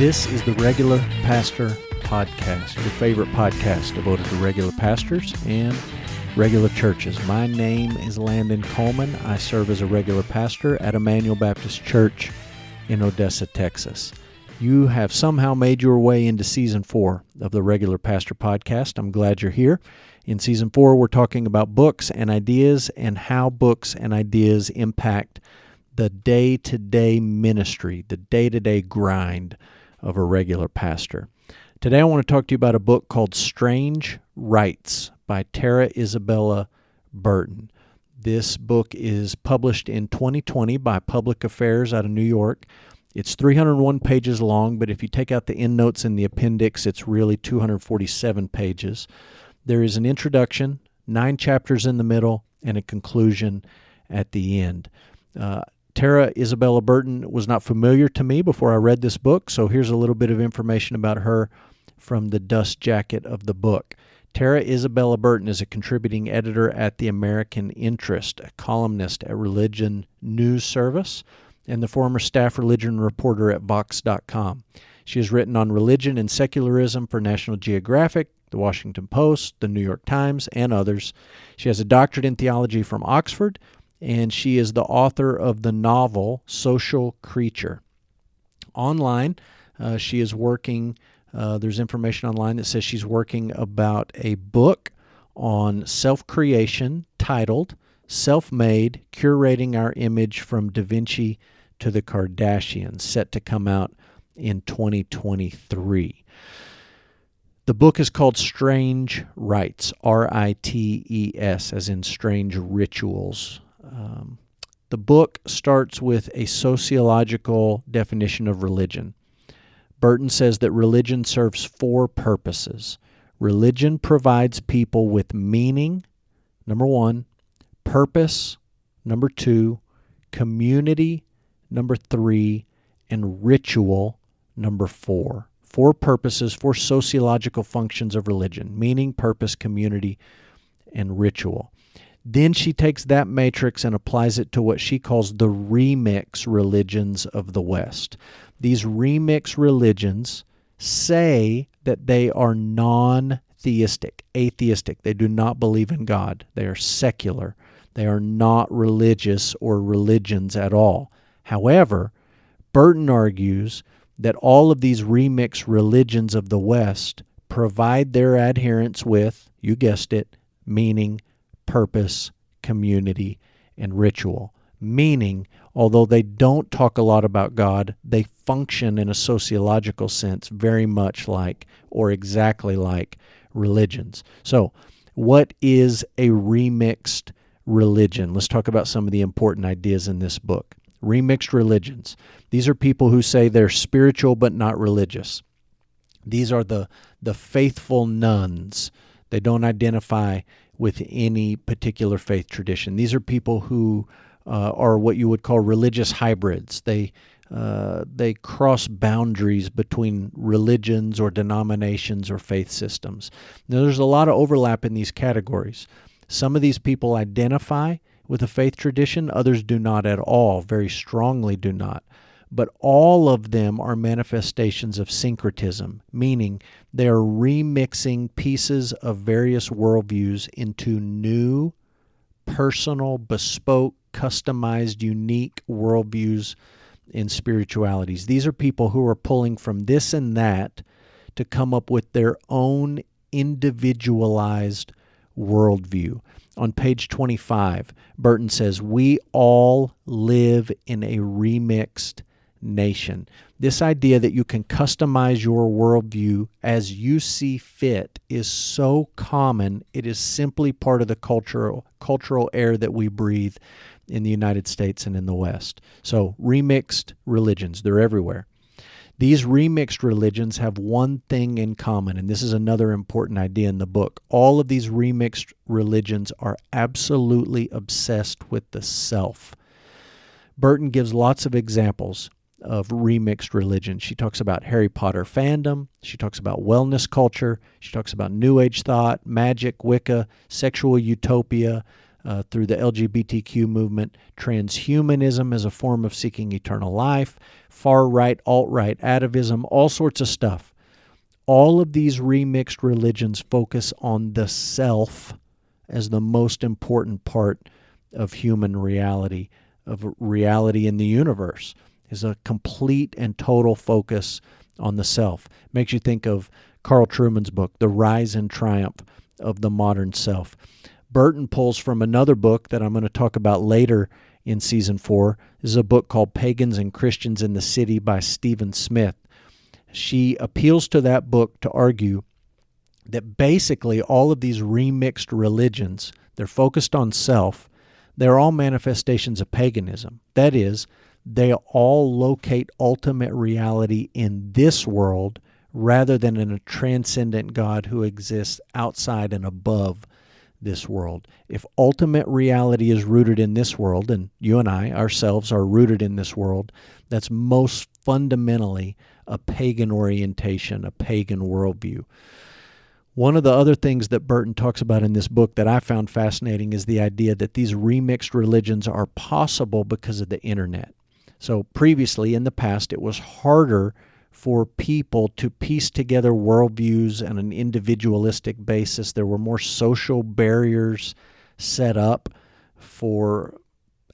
This is the Regular Pastor Podcast, your favorite podcast devoted to regular pastors and regular churches. My name is Landon Coleman. I serve as a regular pastor at Emmanuel Baptist Church in Odessa, Texas. You have somehow made your way into Season 4 of the Regular Pastor Podcast. I'm glad you're here. In Season 4, we're talking about books and ideas and how books and ideas impact the day-to-day ministry, the day-to-day grind of a regular pastor. Today I want to talk to you about a book called Strange Rites by Tara Isabella Burton. This book is published in 2020 by Public Affairs out of New York. It's 301 pages long, but if you take out the endnotes in the appendix, it's really 247 pages. There is an introduction, 9 chapters in the middle, and a conclusion at the end. Tara Isabella Burton was not familiar to me before I read this book, so here's a little bit of information about her from the dust jacket of the book. Tara Isabella Burton is a contributing editor at The American Interest, a columnist at Religion News Service, and the former staff religion reporter at Vox.com. She has written on religion and secularism for National Geographic, The Washington Post, The New York Times, and others. She has a doctorate in theology from Oxford, and she is the author of the novel Social Creature. Online, she is working, there's information online that says she's working about a book on self-creation titled Self-Made, Curating Our Image from Da Vinci to the Kardashians, set to come out in 2023. The book is called Strange Rites, R-I-T-E-S, as in strange rituals. The book starts with a sociological definition of religion. Burton says that religion serves 4 purposes. Religion provides people with meaning, number 1, purpose, number 2, community, number 3, and ritual, number 4. 4 purposes, 4 sociological functions of religion: meaning, purpose, community, and ritual. Then she takes that matrix and applies it to what she calls the remix religions of the West. These remix religions say that they are non-theistic, atheistic. They do not believe in God. They are secular. They are not religious or religions at all. However, Burton argues that all of these remix religions of the West provide their adherents with, you guessed it, meaning, purpose, community, and ritual. Meaning, although they don't talk a lot about God, they function in a sociological sense very much like, or exactly like, religions. So, what is a remixed religion? Let's talk about some of the important ideas in this book. Remixed religions. These are people who say they're spiritual but not religious. These are the faithful nuns. They don't identify with any particular faith tradition. These are people who are what you would call religious hybrids. They cross boundaries between religions or denominations or faith systems. Now, there's a lot of overlap in these categories. Some of these people identify with a faith tradition, others do not at all, very strongly do not. But all of them are manifestations of syncretism, meaning they are remixing pieces of various worldviews into new, personal, bespoke, customized, unique worldviews and spiritualities. These are people who are pulling from this and that to come up with their own individualized worldview. On page 25, Burton says, "We all live in a remixed nation." This idea that you can customize your worldview as you see fit is so common, it is simply part of the cultural air that we breathe in the United States and in the West. So, remixed religions, they're everywhere. These remixed religions have one thing in common, and this is another important idea in the book. All of these remixed religions are absolutely obsessed with the self. Burton gives lots of examples of remixed religion. She talks about Harry Potter fandom. She talks about wellness culture. She talks about New Age thought, magic, Wicca, sexual utopia, through the LGBTQ movement, transhumanism as a form of seeking eternal life, far-right, alt-right atavism, all sorts of stuff. All of these remixed religions focus on the self as the most important part of human reality, of reality in the universe, is a complete and total focus on the self. Makes you think of Carl Trueman's book, The Rise and Triumph of the Modern Self. Burton pulls from another book that I'm going to talk about later in Season 4. This is a book called Pagans and Christians in the City by Stephen Smith. She appeals to that book to argue that basically all of these remixed religions, they're focused on self. They're all manifestations of paganism. That is, they all locate ultimate reality in this world rather than in a transcendent God who exists outside and above this world. If ultimate reality is rooted in this world, and you and I ourselves are rooted in this world, that's most fundamentally a pagan orientation, a pagan worldview. One of the other things that Burton talks about in this book that I found fascinating is the idea that these remixed religions are possible because of the internet. So previously, in the past, it was harder for people to piece together worldviews on an individualistic basis. There were more social barriers set up for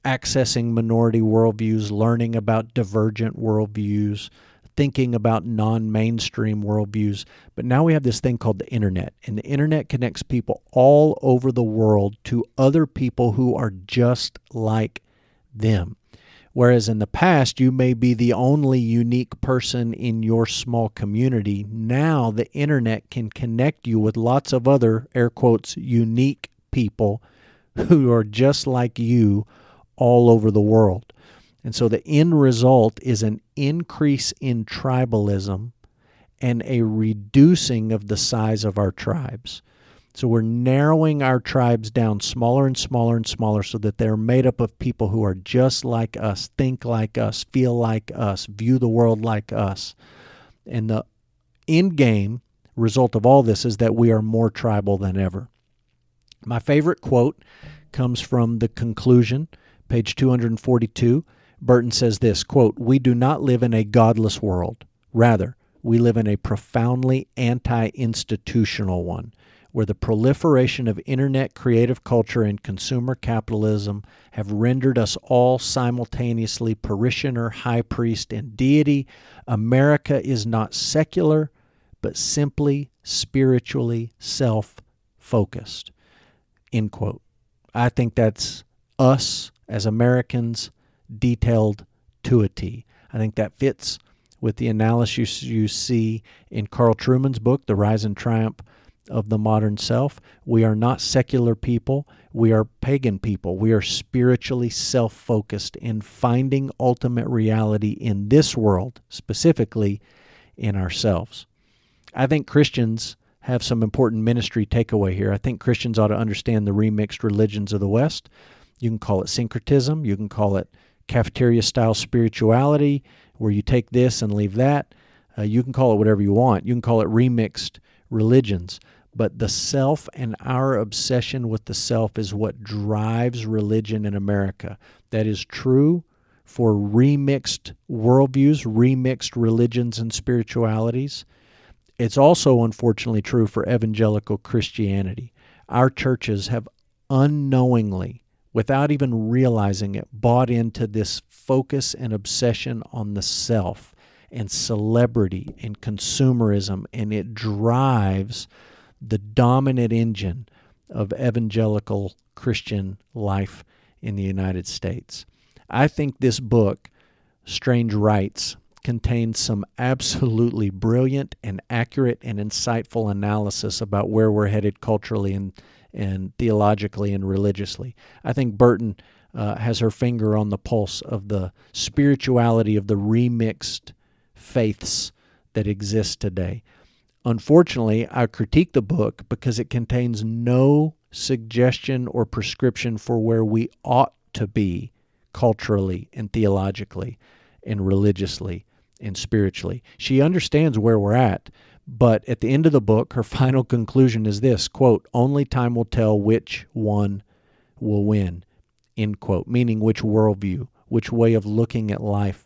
accessing minority worldviews, learning about divergent worldviews, thinking about non-mainstream worldviews. But now we have this thing called the internet, and the internet connects people all over the world to other people who are just like them. Whereas in the past, you may be the only unique person in your small community. Now the internet can connect you with lots of other, air quotes, unique people who are just like you all over the world. And so the end result is an increase in tribalism and a reducing of the size of our tribes. So we're narrowing our tribes down smaller and smaller and smaller so that they're made up of people who are just like us, think like us, feel like us, view the world like us. And the end game result of all this is that we are more tribal than ever. My favorite quote comes from the conclusion, page 242. Burton says this, quote, "We do not live in a godless world. Rather, we live in a profoundly anti-institutional one, where the proliferation of internet creative culture and consumer capitalism have rendered us all simultaneously parishioner, high priest, and deity. America is not secular, but simply spiritually self-focused." End quote. I think that's us as Americans detailed to a T. I think that fits with the analysis you see in Carl Trueman's book, The Rise and Triumph of the Modern Self. We are not secular people. We are pagan people. We are spiritually self-focused in finding ultimate reality in this world, specifically in ourselves. I think Christians have some important ministry takeaway here. I think Christians ought to understand the remixed religions of the West. You can call it syncretism. You can call it cafeteria-style spirituality, where you take this and leave that. You can call it whatever you want. You can call it remixed religions. But the self and our obsession with the self is what drives religion in America. That is true for remixed worldviews, remixed religions and spiritualities. It's also, unfortunately, true for evangelical Christianity. Our churches have unknowingly, without even realizing it, bought into this focus and obsession on the self and celebrity and consumerism, and it drives the dominant engine of evangelical Christian life in the United States. I think this book, Strange Rites, contains some absolutely brilliant and accurate and insightful analysis about where we're headed culturally and theologically and religiously. I think Burton has her finger on the pulse of the spirituality of the remixed faiths that exist today. Unfortunately, I critique the book because it contains no suggestion or prescription for where we ought to be culturally and theologically and religiously and spiritually. She understands where we're at, but at the end of the book, her final conclusion is this, quote, "Only time will tell which one will win, end quote, meaning which worldview, which way of looking at life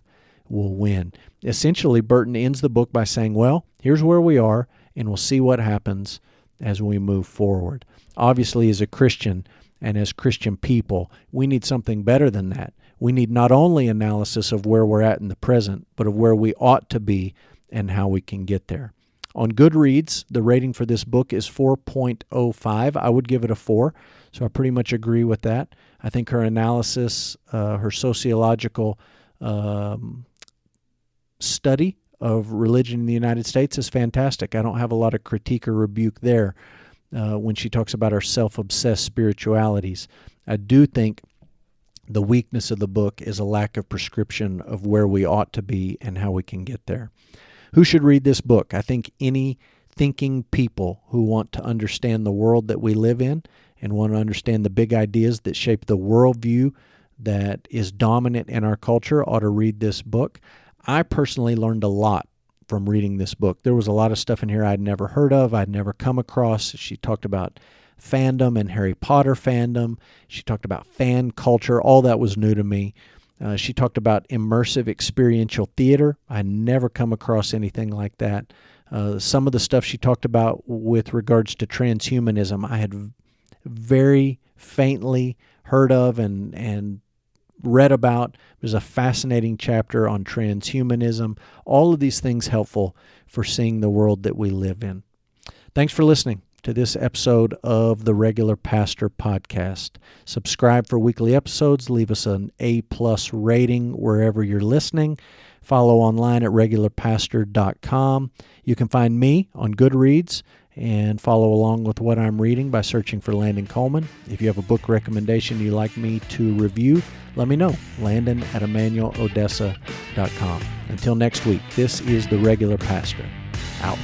will win. Essentially, Burton ends the book by saying, well, here's where we are, and we'll see what happens as we move forward. Obviously, as a Christian and as Christian people, we need something better than that. We need not only analysis of where we're at in the present, but of where we ought to be and how we can get there. On Goodreads, the rating for this book is 4.05. I would give it a 4, so I pretty much agree with that. I think her analysis, her sociological study of religion in the United States is fantastic. I don't have a lot of critique or rebuke there when she talks about our self-obsessed spiritualities. I do think the weakness of the book is a lack of prescription of where we ought to be and how we can get there. Who should read this book? I think any thinking people who want to understand the world that we live in and want to understand the big ideas that shape the worldview that is dominant in our culture ought to read this book. I personally learned a lot from reading this book. There was a lot of stuff in here I'd never heard of, I'd never come across. She talked about fandom and Harry Potter fandom. She talked about fan culture. All that was new to me. She talked about immersive experiential theater. I never come across anything like that. Some of the stuff she talked about with regards to transhumanism, I had very faintly heard of and read about. There's a fascinating chapter on transhumanism. All of these things helpful for seeing the world that we live in. Thanks for listening to this episode of the Regular Pastor Podcast. Subscribe for weekly episodes. Leave us an A+ rating wherever you're listening. Follow online at regularpastor.com. You can find me on Goodreads and follow along with what I'm reading by searching for Landon Coleman. If you have a book recommendation you'd like me to review, let me know. Landon@emmanuelodessa.com. Until next week, this is the Regular Pastor. Out.